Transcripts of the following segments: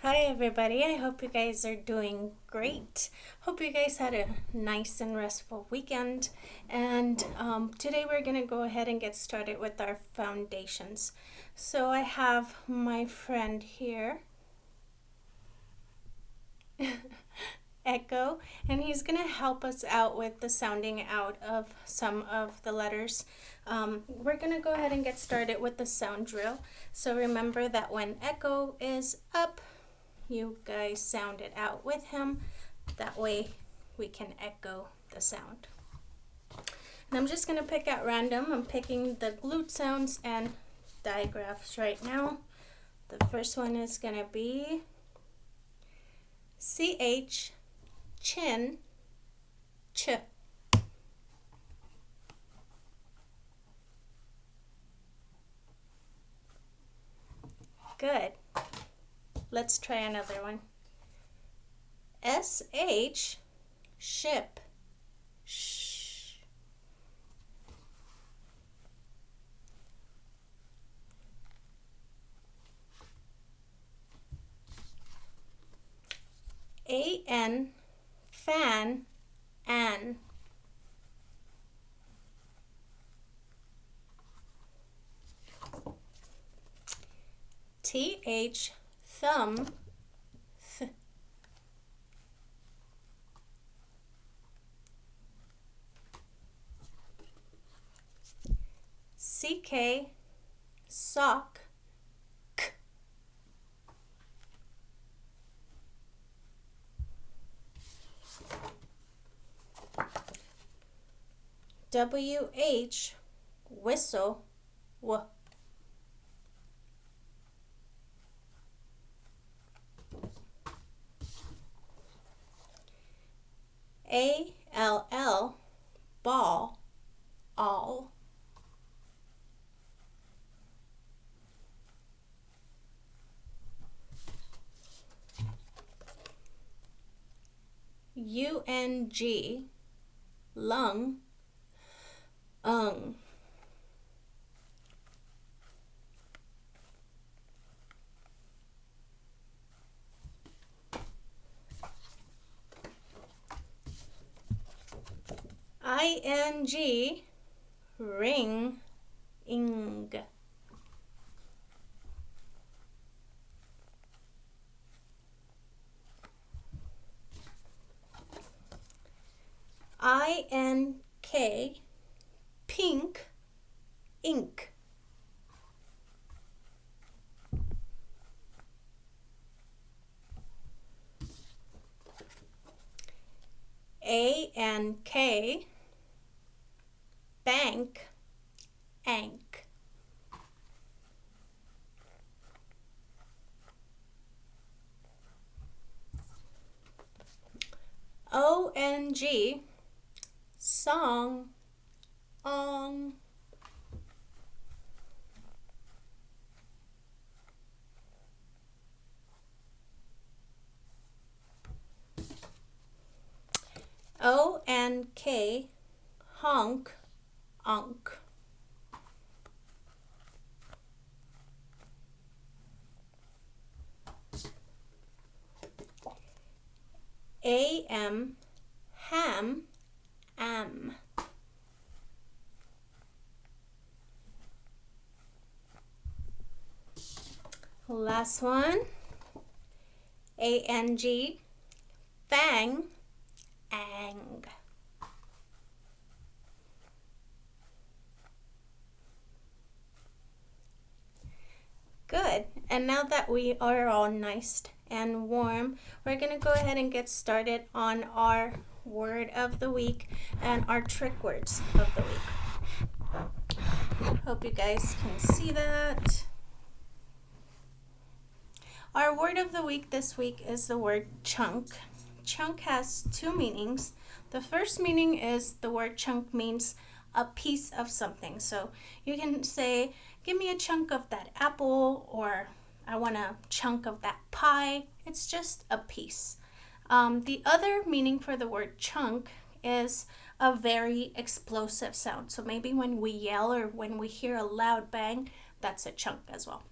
Hi everybody, I hope you guys are doing great. Hope you guys had a nice and restful weekend. And today we're going to go ahead and get started with our foundations. So I have my friend here, Echo, and he's going to help us out with the sounding out of some of the letters. We're going to go ahead and get started with the sound drill. So remember that when Echo is up, you guys sound it out with him. That way we can echo the sound. And I'm just going to pick at random. I'm picking the glute sounds and digraphs right now. The first one is going to be CH, chin, ch. Good. Let's try another one. SH, ship, sh. AN, fan, an. TH, thumb, th. CK, sock, k. WH, whistle, w. ALL, ball, all. UNG, lung, ung. ING, ring, ing. INK, pink, ink. ANK, bank, ank. ONG, song, ong. ONK, honk, onk. AM, ham, am. Last one. ANG, fang, ang. Good. And now that we are all nice and warm, we're going to go ahead and get started on our word of the week and our trick words of the week. Hope you guys can see that. Our word of the week this week is the word chunk. Chunk has two meanings. The first meaning is the word chunk means a piece of something. So you can say, give me a chunk of that apple, or I want a chunk of that pie. It's just a piece. The other meaning for the word chunk is a very explosive sound. So maybe when we yell or when we hear a loud bang, that's a chunk as well.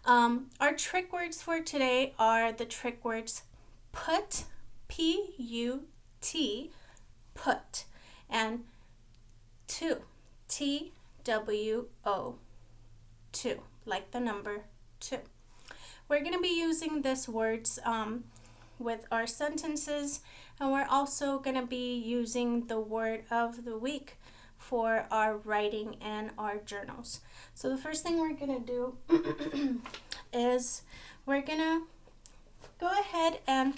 Our trick words for today are the trick words put, P-U-T, put, and two, T-W-O, two, like the number two. We're going to be using these words with our sentences, and we're also going to be using the word of the week for our writing and our journals. So the first thing we're going to do is we're going to go ahead and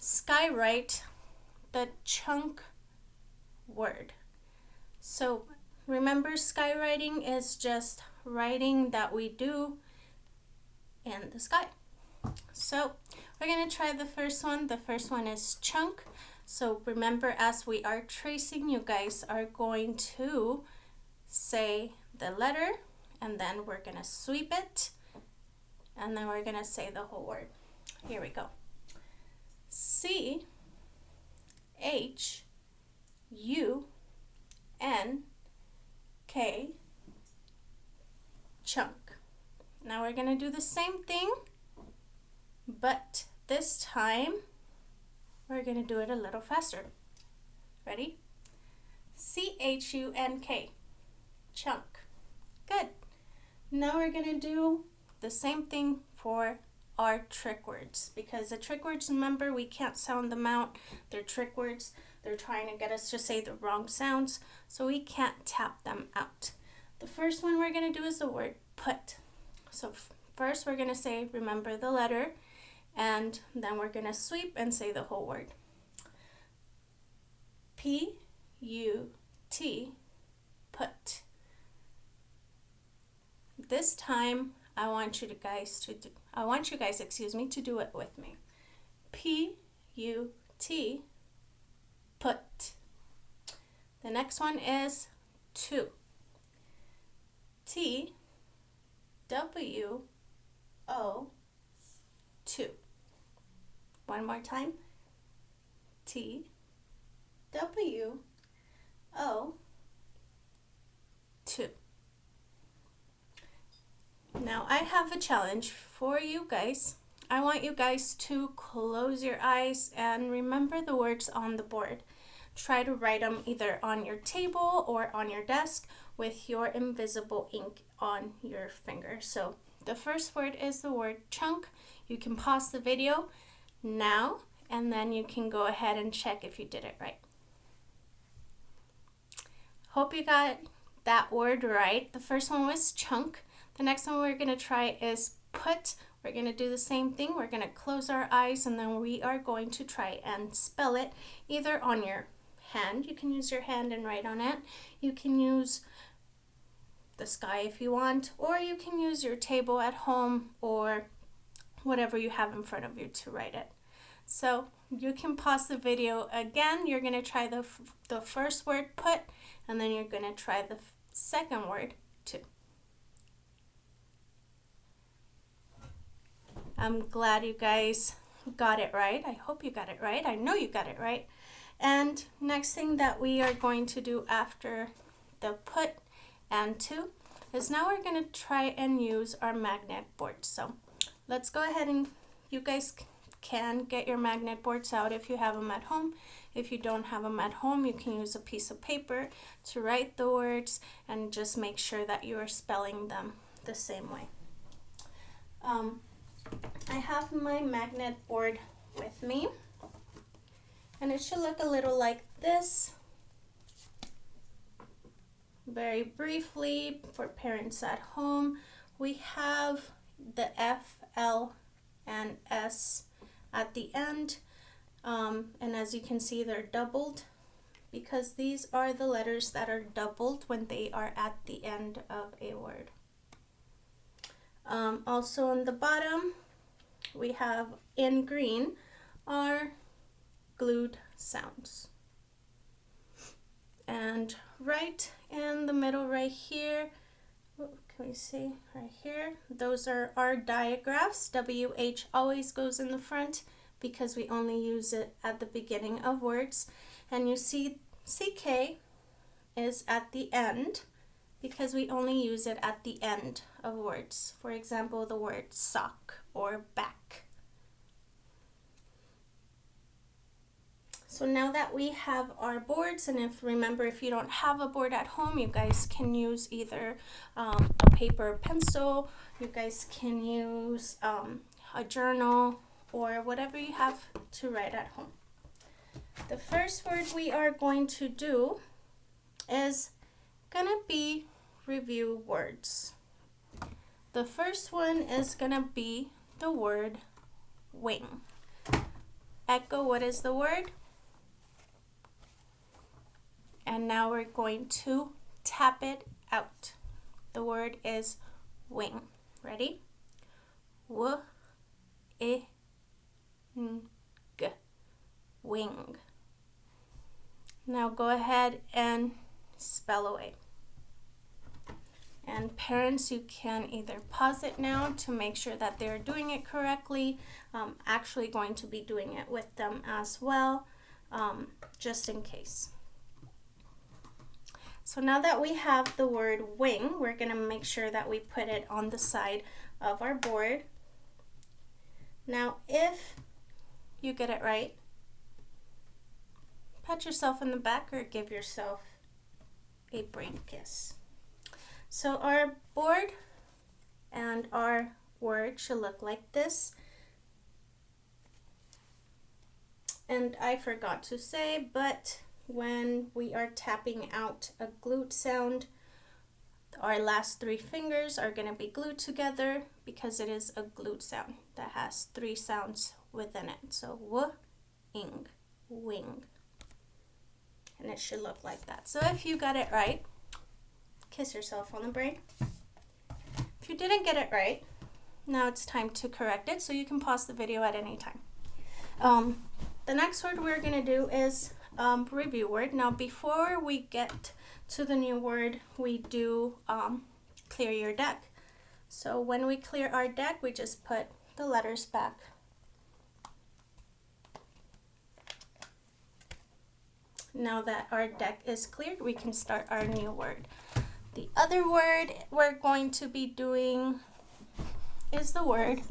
skywrite the chunk word. So remember, skywriting is just writing that we do in the sky. So we're going to try the first one. The first one is chunk. So remember, as we are tracing, you guys are going to say the letter, and then we're going to sweep it, and then we're going to say the whole word. Here we go. C-H-U-N-K, chunk. Now we're going to do the same thing, but this time we're going to do it a little faster. Ready? C-H-U-N-K, chunk. Good. Now we're going to do the same thing for our trick words, because the trick words, remember, we can't sound them out. They're trick words. They're trying to get us to say the wrong sounds, so we can't tap them out. The first one we're going to do is the word put. So first we're going to say, remember the letter, and then we're going to sweep and say the whole word. P-U-T, put. This time I want you guys to do it with me. P-U-T, put. The next one is two. T-W-O, two. One more time. T-W-O, two. Now I have a challenge for you guys. I want you guys to close your eyes and remember the words on the board. Try to write them either on your table or on your desk with your invisible ink on your finger. So the first word is the word chunk. You can pause the video now, and then you can go ahead and check if you did it right. Hope you got that word right. The first one was chunk. The next one we're going to try is put. We're going to do the same thing. We're going to close our eyes, and then we are going to try and spell it either on your hand. You can use your hand and write on it. You can use the sky if you want, or you can use your table at home or whatever you have in front of you to write it. So you can pause the video again. You're going to try the first word, put, and then you're going to try the second word, two. I'm glad you guys got it right. I hope you got it right. I know you got it right. And next thing that we are going to do after the put and two is now we're going to try and use our magnet boards. So let's go ahead, and you guys can get your magnet boards out if you have them at home. If you don't have them at home, you can use a piece of paper to write the words and just make sure that you are spelling them the same way. I have my magnet board with me, and it should look a little like this. Very briefly, for parents at home, we have the F, L, and S at the end, and as you can see, they're doubled because these are the letters that are doubled when they are at the end of a word. Also on the bottom, we have in green are glued sounds. And right in the middle right here, can we see right here? Those are our diagraphs. WH always goes in the front because we only use it at the beginning of words. And you see CK is at the end, because we only use it at the end of words. For example, the word sock or back. So now that we have our boards, and remember, if you don't have a board at home, you guys can use either a paper or pencil. You guys can use a journal or whatever you have to write at home. The first word we are going to do is gonna be review words. The first one is gonna be the word wing. Echo, what is the word? And now we're going to tap it out. The word is wing. Ready? W, I, N, G. Wing. Now go ahead and spell away. And parents, you can either pause it now to make sure that they're doing it correctly. I'm actually going to be doing it with them as well, just in case. So now that we have the word wing, we're going to make sure that we put it on the side of our board. Now, if you get it right, pat yourself in the back or give yourself a brain kiss. So our board and our word should look like this. And I forgot to say, but when we are tapping out a glute sound, our last three fingers are going to be glued together because it is a glute sound that has three sounds within it. So w-ing, wing. And it should look like that. So if you got it right, kiss yourself on the brain. If you didn't get it right, now it's time to correct it, so you can pause the video at any time. The next word we're going to do is review word. Now before we get to the new word, we do clear your deck. So when we clear our deck, we just put the letters back. Now that our deck is cleared, we can start our new word. The other word we're going to be doing is the word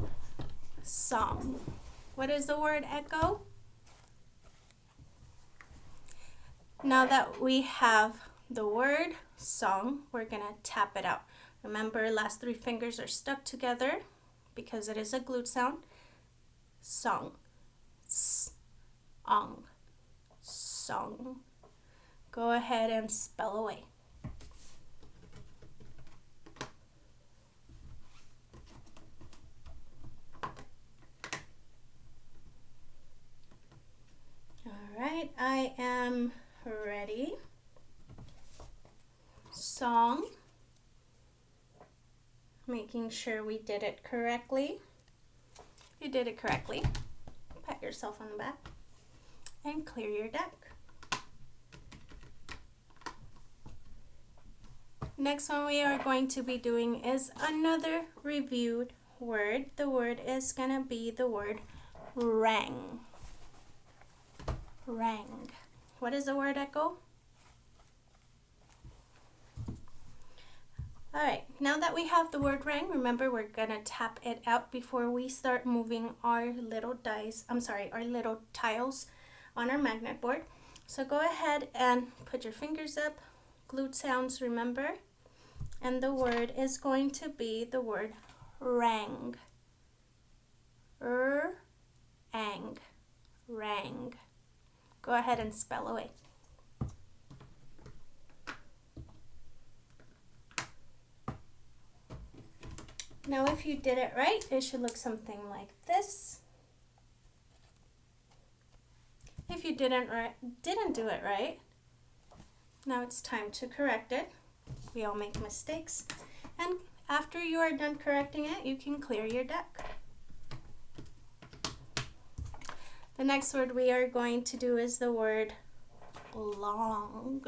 song. What is the word, Echo? Now that we have the word song, we're going to tap it out. Remember, last three fingers are stuck together because it is a glute sound. Song. S-ong. Song. Go ahead and spell away. All right, I am ready. Song. Making sure we did it correctly. If you did it correctly, pat yourself on the back and clear your deck. Next one we are going to be doing is another reviewed word. The word is going to be the word rang. Rang. What is the word, Echo? Alright, now that we have the word rang, remember we're going to tap it out before we start moving our little our little tiles on our magnet board. So go ahead and put your fingers up, glute sounds, remember, and the word is going to be the word rang. Ang. Rang. Go ahead and spell away. Now if you did it right, it should look something like this. If you didn't do it right, now it's time to correct it. We all make mistakes. And after you are done correcting it, you can clear your deck. The next word we are going to do is the word long.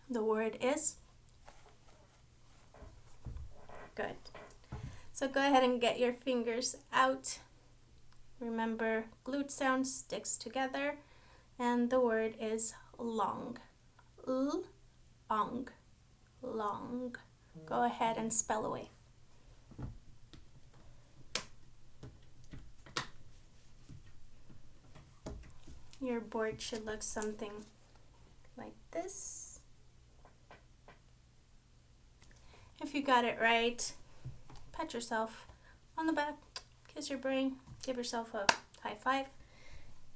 The word is good. So go ahead and get your fingers out. Remember, glute sound sticks together, and the word is long. ong, long. Go ahead and spell away. Your board should look something like this. If you got it right, pat yourself on the back, kiss your brain, give yourself a high five,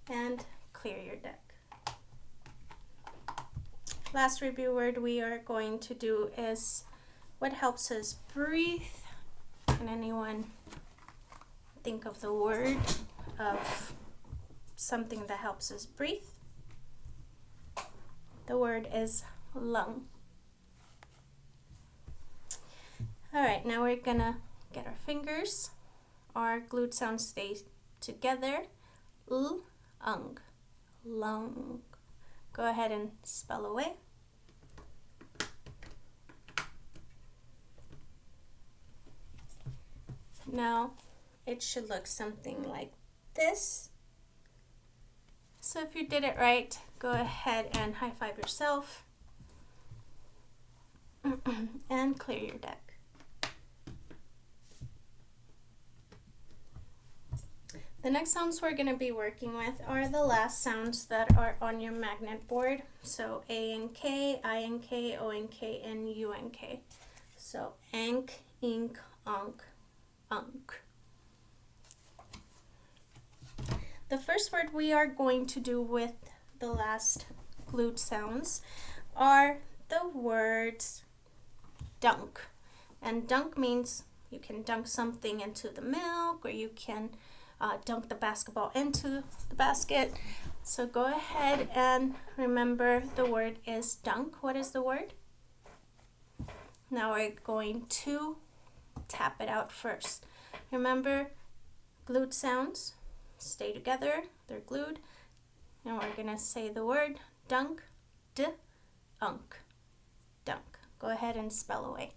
and clear your deck. Last review word we are going to do is what helps us breathe. Can anyone think of the word of something that helps us breathe? The word is lung. All right, now we're gonna get our fingers. Our glued sounds stay together. Ung, lung. Go ahead and spell away. Now it should look something like this. So if you did it right, go ahead and high five yourself and clear your deck. The next sounds we're going to be working with are the last sounds that are on your magnet board. So A and K, I and K, O and K, and U and K. So ank, ink, unk, unk. The first word we are going to do with the last glued sounds are the words dunk. And dunk means you can dunk something into the milk, or you can dunk the basketball into the basket. So go ahead and remember the word is dunk. What is the word? Now we're going to tap it out first. Remember, glued sounds stay together, they're glued. Now we're gonna say the word dunk, unk, dunk. Go ahead and spell away.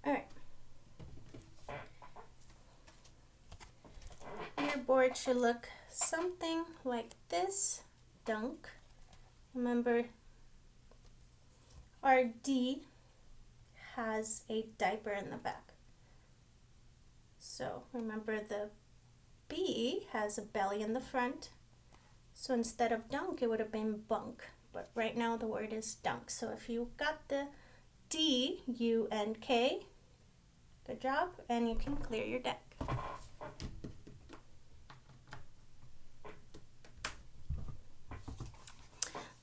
Alright. Your board should look something like this. Dunk. Remember, our D has a diaper in the back. So remember, the B has a belly in the front. So instead of dunk, it would have been bunk. But right now the word is dunk. So if you got the D, U, and K, good job, and you can clear your deck.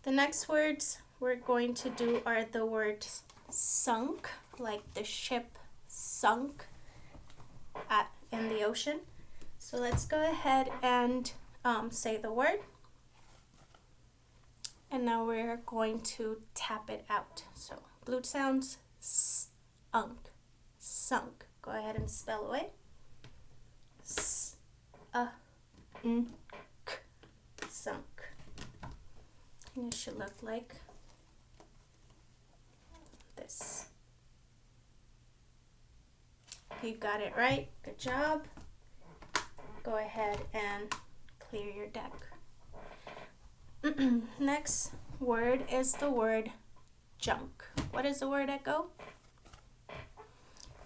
The next words we're going to do are the words sunk, like the ship sunk in the ocean. So let's go ahead and say the word. And now we're going to tap it out. So glued sounds, sunk, sunk. Go ahead and spell away. Sunk. And it should look like this. You got it right. Good job. Go ahead and clear your deck. Next word is the word junk. What is the word, Echo?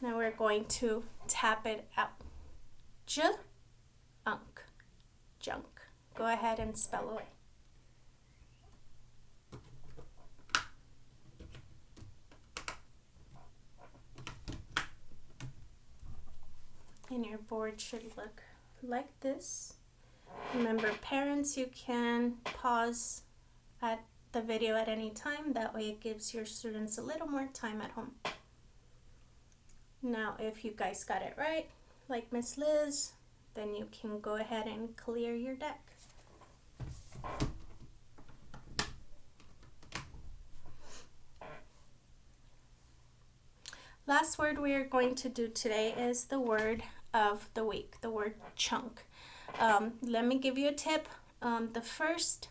Now we're going to tap it out. Unk. Junk. Go ahead and spell away. And your board should look like this. Remember, parents, you can pause at the video at any time. That way it gives your students a little more time at home. Now, if you guys got it right, like Miss Liz, then you can go ahead and clear your deck. Last word we are going to do today is the word of the week, the word chunk. Let me give you a tip. The first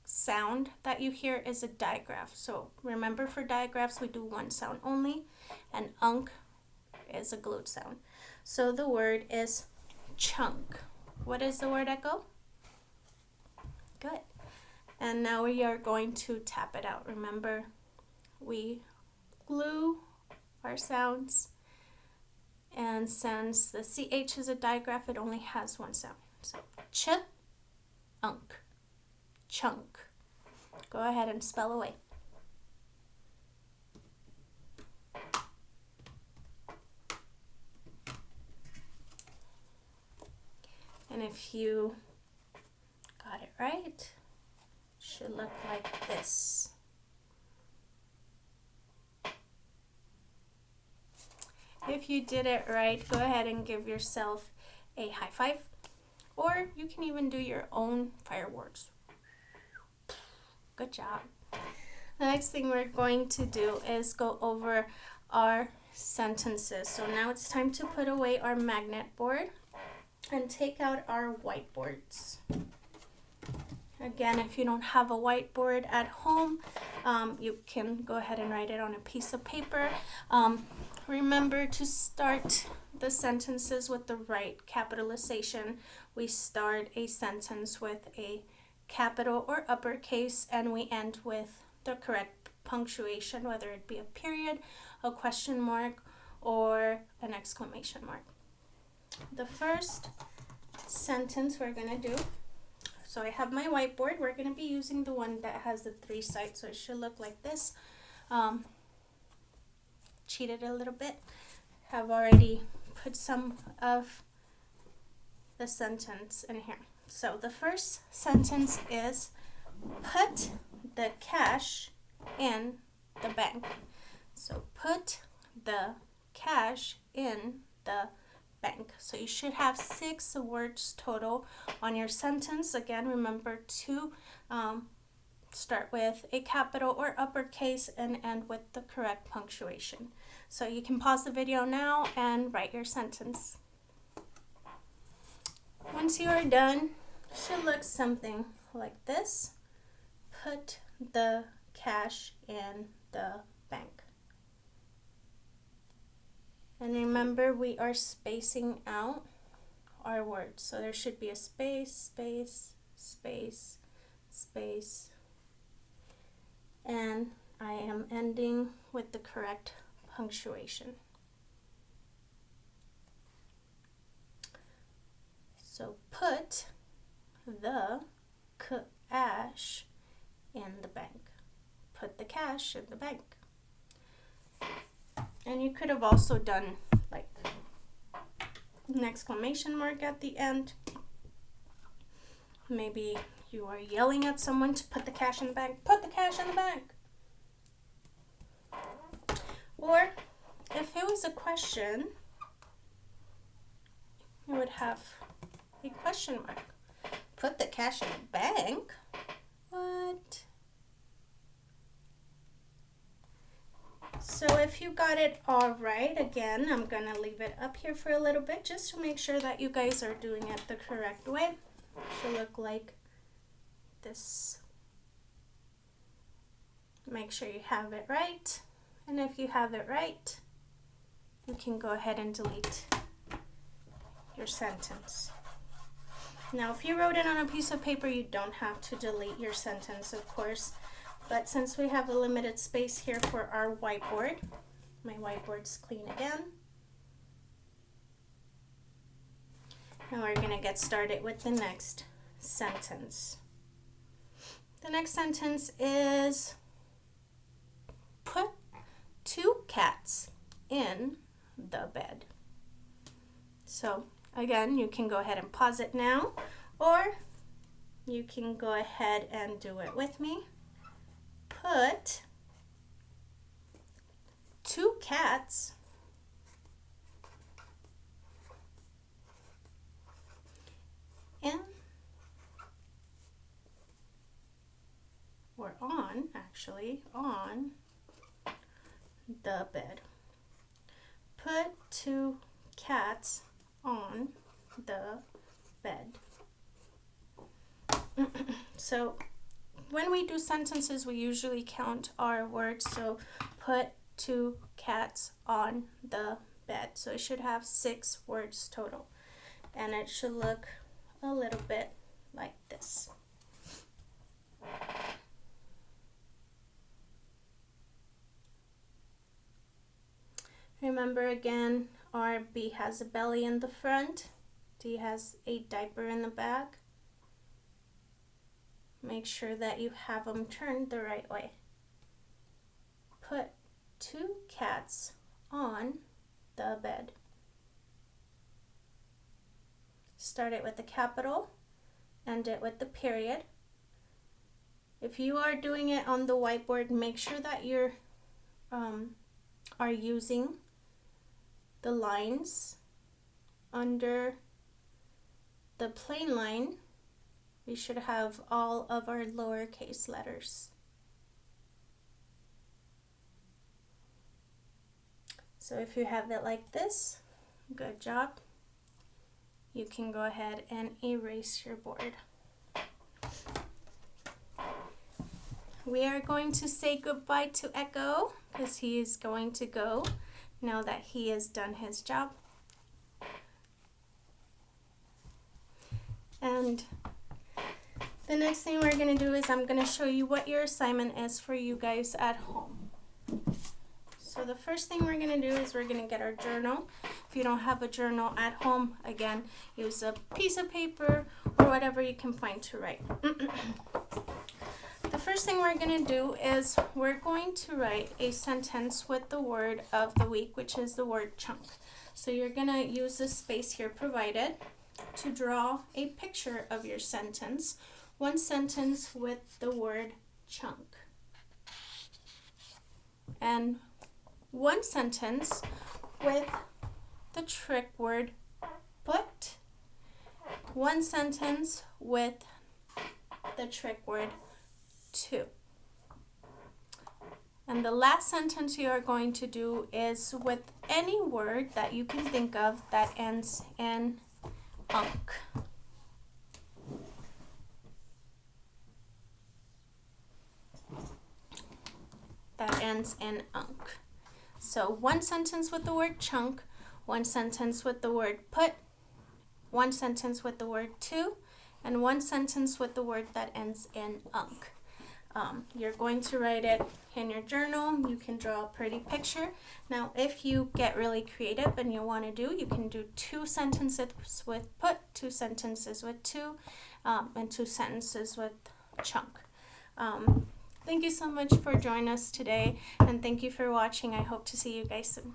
sound that you hear is a digraph. So remember, for digraphs we do one sound only, and unk is a glued sound. So the word is chunk. What is the word, Echo? Good. And now we are going to tap it out. Remember, we glue our sounds, and since the CH is a digraph, it only has one sound. So ch-unk, chunk. Go ahead and spell away. And if you got it right, it should look like this. If you did it right, go ahead and give yourself a high five, or you can even do your own fireworks. Good job. The next thing we're going to do is go over our sentences. So now it's time to put away our magnet board and take out our whiteboards. Again, if you don't have a whiteboard at home, you can go ahead and write it on a piece of paper. Remember to start the sentences with the right capitalization. We start a sentence with a capital or uppercase, and we end with the correct punctuation, whether it be a period, a question mark, or an exclamation mark. The first sentence we're going to do, so I have my whiteboard. We're going to be using the one that has the 3 sides, so it should look like this. Cheated a little bit. Have already put some of the sentence in here. So the first sentence is, put the cash in the bank. So put the cash in the bank. So you should have 6 words total on your sentence. Again, remember to start with a capital or uppercase and end with the correct punctuation. So you can pause the video now and write your sentence. Once you are done, it should look something like this. Put the cash in the bank. And remember, we are spacing out our words. So there should be a space, space, space, space. And I am ending with the correct punctuation. So put the cash in the bank. Put the cash in the bank. And you could have also done like an exclamation mark at the end. Maybe you are yelling at someone to put the cash in the bank. Put the cash in the bank. Or if it was a question, you would have a question mark. Put the cash in the bank? What? So if you got it all right, again, I'm going to leave it up here for a little bit just to make sure that you guys are doing it the correct way. It should look like this. Make sure you have it right. And if you have it right, you can go ahead and delete your sentence. Now, if you wrote it on a piece of paper, you don't have to delete your sentence, of course. But since we have a limited space here for our whiteboard, my whiteboard's clean again. Now we're going to get started with the next sentence. The next sentence is, put 2 cats in the bed. So again, you can go ahead and pause it now, or you can go ahead and do it with me. Put 2 cats in, or on, actually, on the bed. Put 2 cats on the bed. So when we do sentences, we usually count our words. So put 2 cats on the bed. So it should have 6 words total. And it should look a little bit like this. Remember again, our B has a belly in the front, D has a diaper in the back. Make sure that you have them turned the right way. Put 2 cats on the bed. Start it with a capital, end it with the period. If you are doing it on the whiteboard, make sure that you are using the lines under the plain line. We should have all of our lowercase letters. So if you have it like this, good job. You can go ahead and erase your board. We are going to say goodbye to Echo because he is going to go now that he has done his job. And the next thing we're going to do is I'm going to show you what your assignment is for you guys at home. So the first thing we're going to do is we're going to get our journal. If you don't have a journal at home, again, use a piece of paper or whatever you can find to write. The first thing we're going to do is we're going to write a sentence with the word of the week, which is the word chunk. So you're going to use the space here provided to draw a picture of your sentence. One sentence with the word chunk. And one sentence with the trick word put. One sentence with the trick word to. And the last sentence you are going to do is with any word that you can think of that ends in unk. That ends in unk. So one sentence with the word chunk, one sentence with the word put, one sentence with the word to, and one sentence with the word that ends in unk. You're going to write it in your journal. You can draw a pretty picture. Now, if you get really creative and you want to do, you can do 2 sentences with put, 2 sentences with to, and 2 sentences with chunk. Thank you so much for joining us today, and thank you for watching. I hope to see you guys soon.